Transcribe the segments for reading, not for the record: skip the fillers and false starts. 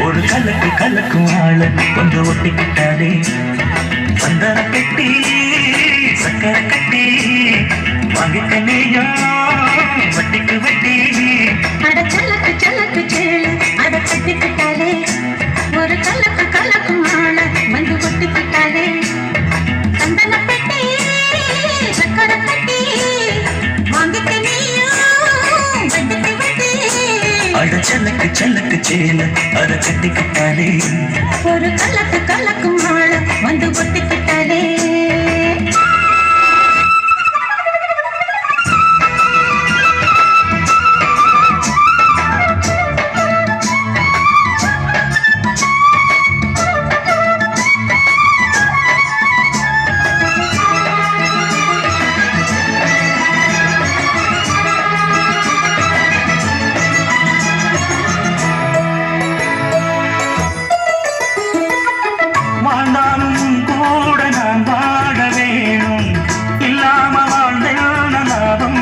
ஒரு கலக்கு கலக்கும் ஆள வந்து ஒட்டிக்கிட்டாலே சந்தன கட்டி சக்கரை கட்டி வாங்கிக்க நீயா வட்டிக்கு வட்டி அட சலக்கு சலக்கு சேல அட கட்டிக்கிட்டாலே ஒரு கலக்கு கலக்கும் ஆள வந்து ஒட்டிக்கிட்டாலே சந்தன கட்டி சக்கரை கட்டி வாங்கிக்க நீயா வட்டிக்கு வட்டி அட சலக்கு சலக்கு சேல அத கட்டிக்கிட்டாலே ஒரு கலக்கு கலக்கும் ஆள வந்து ஒட்டிக்கிட்டாலே வாழ்ந்தாலும் கூட நான் வாழ வேணும் இல்லாம வாழ்ந்தேன் லாபம்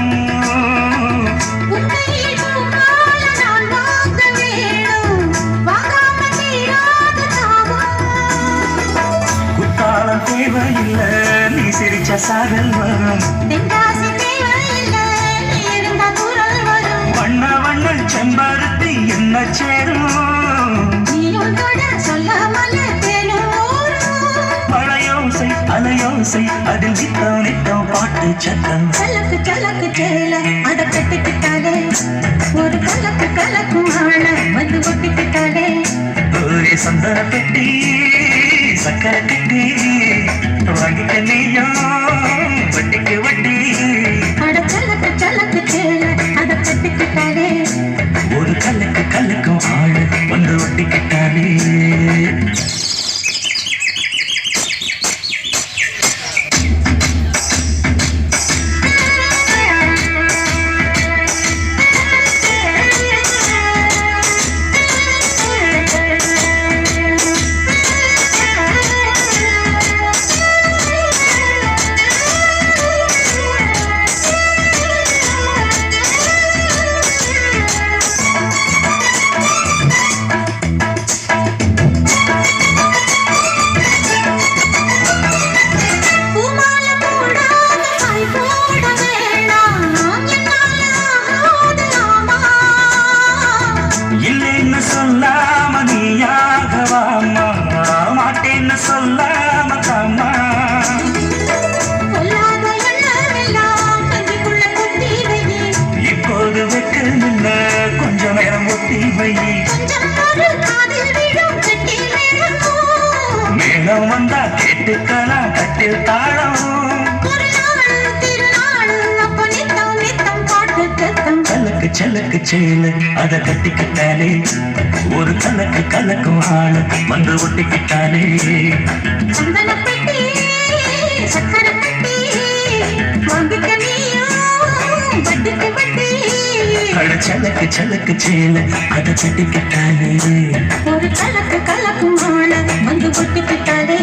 குத்தாலம் தேவையில்லை நீ சிரிச்ச சாதல் வரும் வண்ண வண்ண செம்பருத்தி என்ன சேரும் மழையோசை அலையோசை அதில் நித்தம் நித்தம் பாட்டு சத்தம் கலக்கு கலக்கு சேல அட கட்டிக்கிட்டாலே ஒரு கலக்கு கலக்கும் ஆள வந்து ஒட்டிக்கிட்டாலே ஒரே சந்தன பெட்டி சக்கரை கட்டி வாங்கிக்க நீயோ வட்டிக்கு வட்டி அட கலக்கு கலக்கு சேல அட கட்டிக்கிட்டாலே ஒரு கலக்கு கலக்கும் ஆளு வந்து ஒட்டிக்கிட்டாலே சொல்லாம நீயாகவாமா மாட்டேன்னு சொல்லாம காமா இப்போது வைக்கல கொஞ்சம் நேரம் ஒத்தி வை மேலும் வந்தா கேட்டுக்கலாம் கட்டில் தாழம் கலக்கு சலக்கு சேல அத கட்டிக்கிட்டாலே ஒரு கலக்கு கலக்கும் ஆள வந்து ஒட்டிக்கிட்டாலே அட சலக்கு சலக்கு சேல அத கட்டிக்கிட்டாலே ஒரு கலக்கு கலக்கும் ஆள வந்து ஒட்டிக்கிட்டாலே